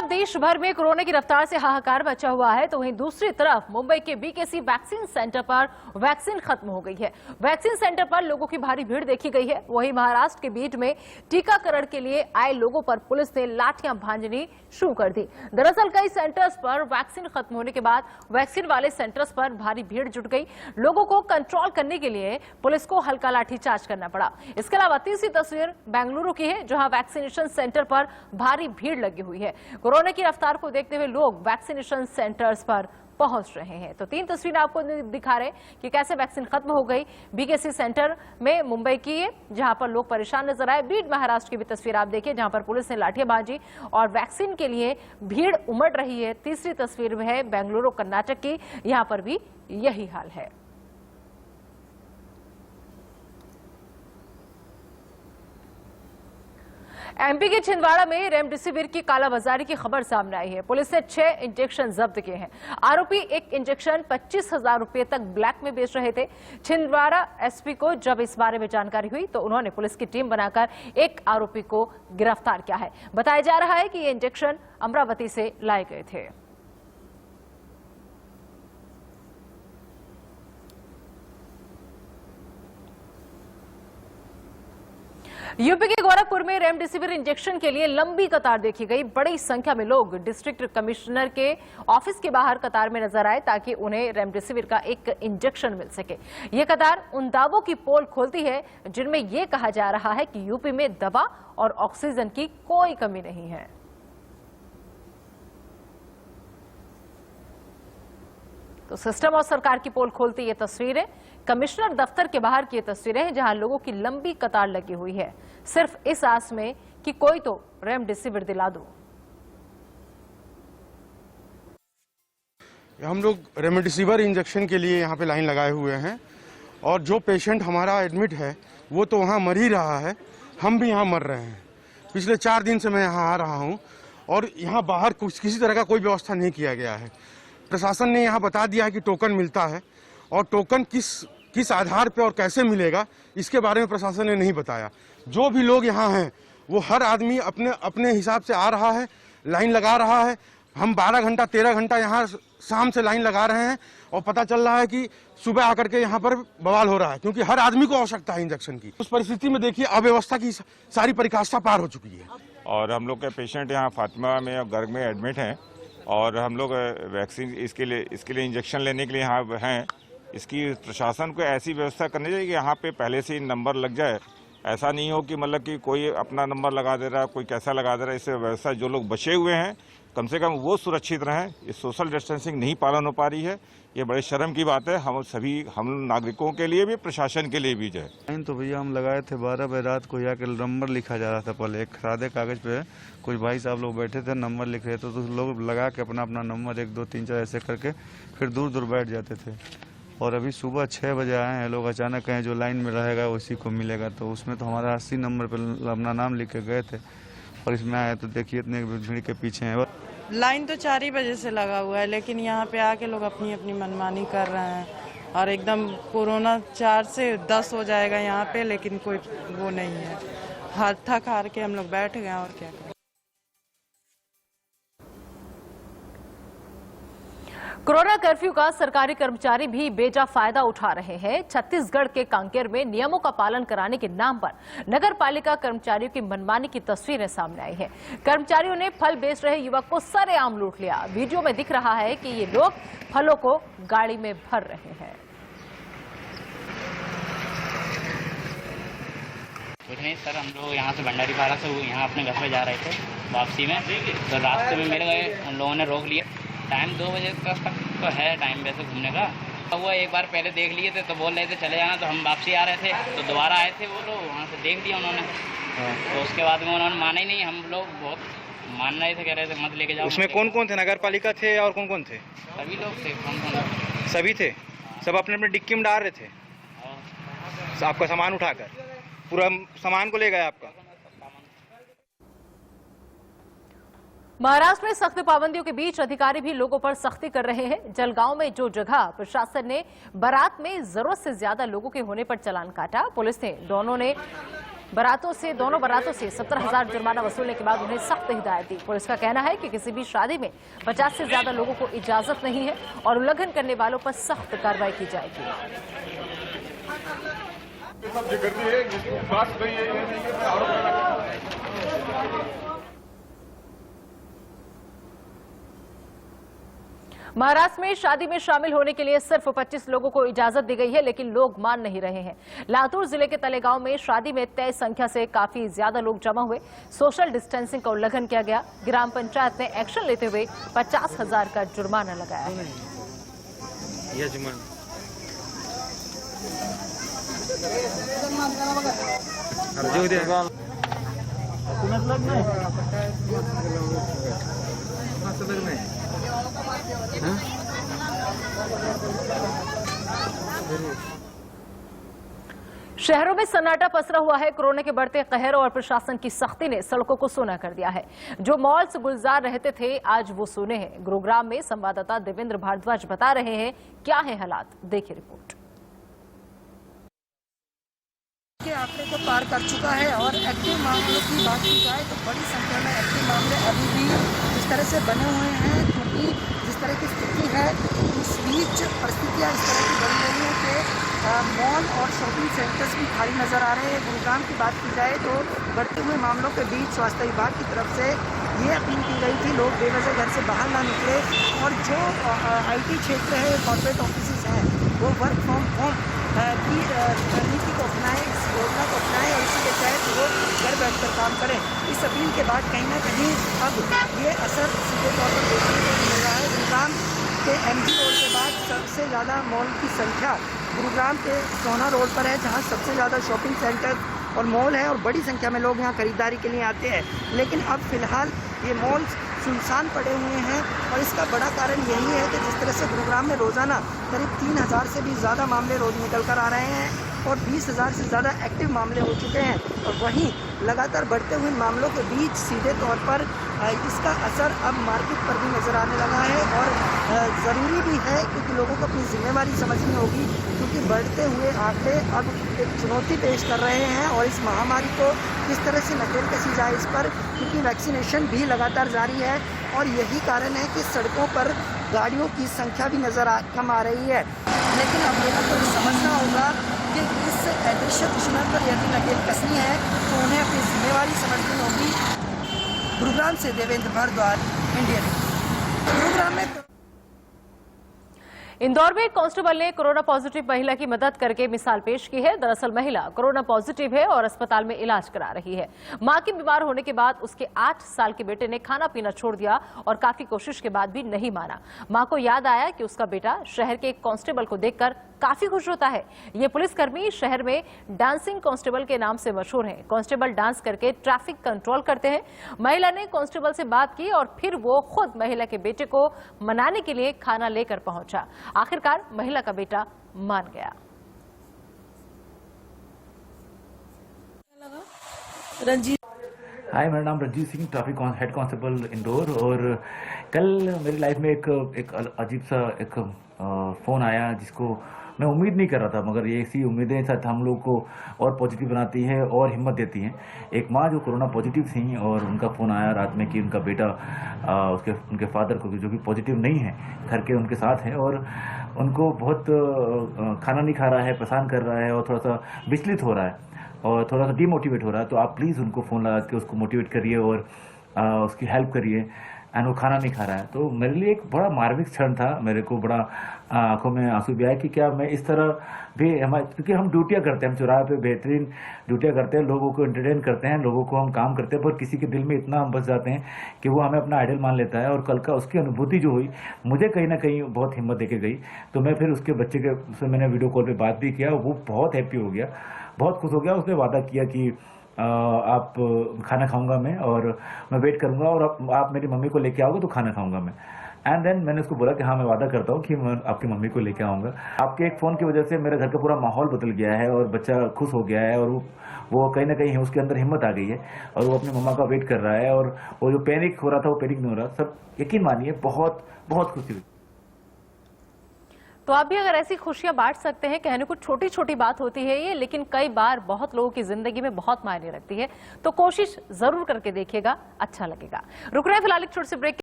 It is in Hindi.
देश भर में कोरोना की रफ्तार से हाहाकार मचा हुआ है, तो वहीं दूसरी तरफ मुंबई के बीकेसी वैक्सीन सेंटर पर वैक्सीन खत्म हो गई है। वैक्सीन सेंटर पर लोगों की भारी भीड़ देखी गई है। वहीं महाराष्ट्र के बीट में टीकाकरण के लिए आए लोगों पर पुलिस ने लाठियां भांजनी शुरू कर दी। दरअसल कई सेंटर्स पर वैक्सीन खत्म होने के बाद वैक्सीन वाले सेंटर्स पर भारी भीड़ जुट गई। लोगों को कंट्रोल करने के लिए पुलिस को हल्का लाठीचार्ज करना पड़ा। इसके अलावा तीसरी तस्वीर बेंगलुरु की है, जहां वैक्सीनेशन सेंटर पर भारी भीड़ लगी हुई है। कोरोना की रफ्तार को देखते हुए लोग वैक्सीनेशन सेंटर्स पर पहुंच रहे हैं। तो तीन तस्वीरें आपको दिखा रहे कि कैसे वैक्सीन खत्म हो गई बीकेसी सेंटर में मुंबई की है, जहां पर लोग परेशान नजर आए। बीड महाराष्ट्र की भी तस्वीर आप देखिए, जहां पर पुलिस ने लाठियां भांजी और वैक्सीन के लिए भीड़ उमड़ रही है। तीसरी तस्वीर में है बेंगलुरु कर्नाटक की, यहां पर भी यही हाल है। एमपी के छिंदवाड़ा में रेमडेसिविर की कालाबाजारी की खबर सामने आई है। पुलिस ने 6 इंजेक्शन जब्त किए हैं। आरोपी एक इंजेक्शन 25,000 रुपए तक ब्लैक में बेच रहे थे। छिंदवाड़ा एसपी को जब इस बारे में जानकारी हुई तो उन्होंने पुलिस की टीम बनाकर एक आरोपी को गिरफ्तार किया है। बताया जा रहा है कि ये इंजेक्शन अमरावती से लाए गए थे। यूपी के गोरखपुर में रेमडेसिविर इंजेक्शन के लिए लंबी कतार देखी गई। बड़ी संख्या में लोग डिस्ट्रिक्ट कमिश्नर के ऑफिस के बाहर कतार में नजर आए ताकि उन्हें रेमडेसिविर का एक इंजेक्शन मिल सके। ये कतार उन दावों की पोल खोलती है जिनमें यह कहा जा रहा है कि यूपी में दवा और ऑक्सीजन की कोई कमी नहीं है। तो सिस्टम और सरकार की पोल खोलती ये तस्वीरें कमिश्नर दफ्तर के बाहर की तस्वीरें हैं, जहां लोगों की लंबी कतार लगी हुई है, सिर्फ इस आस में कि कोई तो रेमडेसिविर दिला दो। हम लोग रेमडेसिविर इंजेक्शन के लिए यहाँ पे लाइन लगाए हुए हैं और जो पेशेंट हमारा एडमिट है वो तो वहाँ मर ही रहा है, हम भी यहाँ मर रहे हैं। पिछले 4 दिन से मैं यहाँ आ रहा हूँ और यहाँ बाहर किसी तरह का कोई व्यवस्था नहीं किया गया है। प्रशासन ने यहाँ बता दिया है कि टोकन मिलता है और टोकन किस आधार पे और कैसे मिलेगा इसके बारे में प्रशासन ने नहीं बताया। जो भी लोग यहाँ हैं वो हर आदमी अपने अपने हिसाब से आ रहा है, लाइन लगा रहा है। हम 12 घंटा 13 घंटा यहाँ शाम से लाइन लगा रहे हैं और पता चल रहा है कि सुबह आकर के यहाँ पर बवाल हो रहा है, क्योंकि हर आदमी को आवश्यकता है इंजेक्शन की। उस परिस्थिति में देखिए अव्यवस्था की सारी परिकाष्ठा पार हो चुकी है। और हम लोग के पेशेंट यहाँ फातिमा में और गर्ग में एडमिट हैं और हम लोग वैक्सीन इसके लिए इंजेक्शन लेने के लिए यहाँ हैं। इसकी प्रशासन को ऐसी व्यवस्था करनी चाहिए कि यहाँ पे पहले से ही नंबर लग जाए। ऐसा नहीं हो कि मतलब कि कोई अपना नंबर लगा दे रहा है, कोई कैसा लगा दे रहा है। इससे व्यवस्था जो लोग बचे हुए हैं कम से कम वो सुरक्षित रहें। ये सोशल डिस्टेंसिंग नहीं पालन हो पा रही है, ये बड़े शर्म की बात है। हम नागरिकों के लिए भी, प्रशासन के लिए भी जो है। तो भैया हम लगाए थे 12 बजे रात को, यहाँ के नंबर लिखा जा रहा था। पहले एक सादे कागज पे कुछ भाई साहब लोग बैठे थे, नंबर लिख रहे थे, तो लोग लगा के अपना नंबर 1 2 3 4 ऐसे करके फिर दूर दूर बैठ जाते थे। और अभी सुबह 6 बजे आए हैं लोग, अचानक कहें जो लाइन में रहेगा उसी को मिलेगा। तो उसमें तो हमारा 80 नंबर पर अपना नाम लिख के गए थे और इसमें आए तो देखिए इतने भीड़ के पीछे हैं। लाइन तो 4 ही बजे से लगा हुआ है, लेकिन यहाँ पे आके लोग अपनी अपनी मनमानी कर रहे हैं और एकदम कोरोना 4 से 10 हो जाएगा यहाँ पे, लेकिन कोई वो नहीं है। हाथ थक हार के हम लोग बैठ गए और क्या करें। कोरोना कर्फ्यू का सरकारी कर्मचारी भी बेजा फायदा उठा रहे हैं। छत्तीसगढ़ के कांकेर में नियमों का पालन कराने के नाम पर नगर पालिका कर्मचारियों की मनमानी की तस्वीरें सामने आई है। कर्मचारियों ने फल बेच रहे युवक को सरेआम लूट लिया। वीडियो में दिख रहा है कि ये लोग फलों को गाड़ी में भर रहे हैं। कुछ नहीं सर, हम लोग यहाँ से भंडारी पारा से यहाँ अपने घर में जा रहे थे वापसी में, तो रास्ते में मिल गए, उन लोगों ने रोक लिया। टाइम 2 बजे तक तो है टाइम वैसे घूमने का। तो वो एक बार पहले देख लिए थे तो बोल रहे थे चले जाना, तो हम वापसी आ रहे थे तो दोबारा आए थे वो लोग, वहाँ से देख लिया उन्होंने। तो उसके बाद में उन्होंने माना ही नहीं। हम लोग बहुत मान रहे थे, कह रहे थे मत लेके जाओ। उसमें कौन कौन थे? नगर पालिका थे और कौन कौन थे? सभी लोग थे। कौन सभी थे, सब अपने अपने डिक्की में डाल रहे थे। आपका सामान उठाकर पूरा सामान को ले गए आपका। महाराष्ट्र में सख्त पाबंदियों के बीच अधिकारी भी लोगों पर सख्ती कर रहे हैं। जलगांव में जो जगह प्रशासन ने बारात में जरूरत से ज्यादा लोगों के होने पर चालान काटा, पुलिस ने दोनों ने बारातों से दोनों बारातों से 17,000 जुर्माना वसूलने के बाद उन्हें सख्त हिदायत दी। पुलिस का कहना है कि किसी भी शादी में 50 से ज्यादा लोगों को इजाजत नहीं है और उल्लंघन करने वालों पर सख्त कार्रवाई की जाएगी। महाराष्ट्र में शादी में शामिल होने के लिए सिर्फ 25 लोगों को इजाजत दी गई है, लेकिन लोग मान नहीं रहे हैं। लातूर जिले के तलेगांव में शादी में तय संख्या से काफी ज्यादा लोग जमा हुए। सोशल डिस्टेंसिंग का उल्लंघन किया गया। ग्राम पंचायत ने एक्शन लेते हुए 50,000 का जुर्माना लगाया है। शहरों में सन्नाटा पसरा हुआ है। कोरोना के बढ़ते कहर और प्रशासन की सख्ती ने सड़कों को सूना कर दिया है। जो मॉल्स गुलजार रहते थे आज वो सूने हैं। गुरुग्राम में संवाददाता देवेंद्र भारद्वाज बता रहे हैं क्या है हालात, देखिए रिपोर्ट। के आंकड़े को पार कर चुका है और एक्टिव मामलों की बात की जाए तो बड़ी संख्या में एक्टिव मामले अभी भी जिस तरह से बने हुए हैं, क्योंकि जिस तरह की स्थिति है इस बीच परिस्थितियाँ इस तरह की बन रही हैं कि मॉल और शॉपिंग सेंटर्स भी खाली नज़र आ रहे हैं। गुरुग्राम की बात की जाए तो बढ़ते हुए मामलों के बीच स्वास्थ्य विभाग की तरफ से ये अपील की गई थी लोग बेवजह घर से बाहर ना निकले और जो IT क्षेत्र है, कॉर्पोरेट ऑफिस हैं, वो वर्क फ्रॉम होम की रणनीति को अपनाएं, इस योजना को अपनाएं और इसी के तहत वो घर बैठकर काम करें। इस अपील के बाद कहीं ना कहीं अब ये असर सीधे तौर पर देखने को मिल रहा है। गुरुग्राम के MG रोड के बाद सबसे ज़्यादा मॉल की संख्या गुरुग्राम के सोना रोड पर है, जहाँ सबसे ज़्यादा शॉपिंग सेंटर और मॉल है और बड़ी संख्या में लोग यहाँ खरीदारी के लिए आते हैं। लेकिन अब फिलहाल ये मॉल्स सुनसान पड़े हुए हैं और इसका बड़ा कारण यही है कि जिस तरह से गुरुग्राम में रोज़ाना करीब 3,000 से भी ज़्यादा मामले रोज़ निकल कर आ रहे हैं और 20,000 से ज़्यादा एक्टिव मामले हो चुके हैं और वहीं लगातार बढ़ते हुए मामलों के बीच सीधे तौर पर इसका असर अब मार्केट पर भी नज़र आने लगा है और ज़रूरी भी है क्योंकि लोगों को अपनी जिम्मेवारी समझनी होगी, क्योंकि बढ़ते हुए आंकड़े अब एक चुनौती पेश कर रहे हैं और इस महामारी को किस तरह से नकेल कसी जाए इस पर, क्योंकि वैक्सीनेशन भी लगातार जारी है और यही कारण है कि सड़कों पर गाड़ियों की संख्या भी कम आ रही है। लेकिन अब लोगों को समझना होगा कि इस अदृश्य दुश्मन पर यदि नकेल कसनी है तो उन्हें अपनी जिम्मेवारी समझनी होगी। गुरुग्राम से देवेंद्र भारद्वाज, इंडिया न्यूज़। गुरुग्राम में इंदौर में एक कांस्टेबल ने कोरोना पॉजिटिव महिला की मदद करके मिसाल पेश की है। दरअसल महिला कोरोना पॉजिटिव है और अस्पताल में इलाज करा रही है। मां के बीमार होने के बाद उसके 8 साल के बेटे ने खाना पीना छोड़ दिया और काफी कोशिश के बाद भी नहीं माना। मां को याद आया कि उसका बेटा शहर के एक कांस्टेबल को देखकर काफी खुश होता है। ये पुलिसकर्मी शहर में डांसिंग कांस्टेबल के नाम से मशहूर हैं। कांस्टेबल डांस करके ट्रैफिक कंट्रोल करते हैं। महिला ने कांस्टेबल से बात की और फिर वो खुद महिला के बेटे को मनाने के लिए खाना लेकर पहुंचा। आखिरकार महिला का बेटा मान गया। हाय, मेरा नाम Ranjeet Singh, traffic head constable Indore. और कल मेरी लाइफ में एक अजीब सा एक फ़ोन आया जिसको मैं उम्मीद नहीं कर रहा था, मगर ये ऐसी उम्मीदें साथ हम लोग को और पॉजिटिव बनाती है और हिम्मत देती हैं। एक माँ जो कोरोना पॉजिटिव थी और उनका फ़ोन आया रात में कि उनका बेटा उनके फादर को जो कि पॉजिटिव नहीं है, घर के उनके साथ है और उनको बहुत खाना नहीं खा रहा है, परेशान कर रहा है और थोड़ा सा विचलित हो रहा है और थोड़ा सा डीमोटिवेट हो रहा है। तो आप प्लीज़ उनको फ़ोन लगा के उसको मोटिवेट करिए और उसकी हेल्प करिए। एंड वो खाना नहीं खा रहा है। तो मेरे लिए एक बड़ा मार्मिक क्षण था। मेरे को बड़ा आंखों में आंसू भी आया कि क्या मैं इस तरह भी क्योंकि हम ड्यूटियाँ करते हैं, हम चौराहे पे बेहतरीन ड्यूटियाँ करते हैं, लोगों को एंटरटेन करते हैं, लोगों को हम काम करते हैं, पर किसी के दिल में इतना हम बस जाते हैं कि वो हमें अपना आइडल मान लेता है। और कल का उसकी अनुभूति जो हुई मुझे कहीं ना कहीं बहुत हिम्मत देके गई। तो मैं फिर उसके बच्चे के से मैंने वीडियो कॉल पर बात भी किया। वो बहुत हैप्पी हो गया, बहुत खुश हो गया। उसने वादा किया कि आप खाना खाऊंगा मैं और मैं वेट करूंगा और आप मेरी मम्मी को लेके आओगे तो खाना खाऊंगा मैं। एंड देन मैंने उसको बोला कि हाँ, मैं वादा करता हूँ कि मैं आपकी मम्मी को लेके आऊँगा। आपके एक फ़ोन की वजह से मेरे घर का पूरा माहौल बदल गया है और बच्चा खुश हो गया है और वो कहीं ना कहीं उसके अंदर हिम्मत आ गई है और वो अपनी मम्मा का वेट कर रहा है और वो जो पैनिक हो रहा था वो पैनिक नहीं हो रहा। सब यकीन मानिए बहुत बहुत खुशी हुई। तो आप भी अगर ऐसी खुशियां बांट सकते हैं, कहने को छोटी छोटी बात होती है ये, लेकिन कई बार बहुत लोगों की जिंदगी में बहुत मायने रखती है। तो कोशिश जरूर करके देखिएगा, अच्छा लगेगा। रुक रहे हैं फिलहाल एक छोटे से ब्रेक।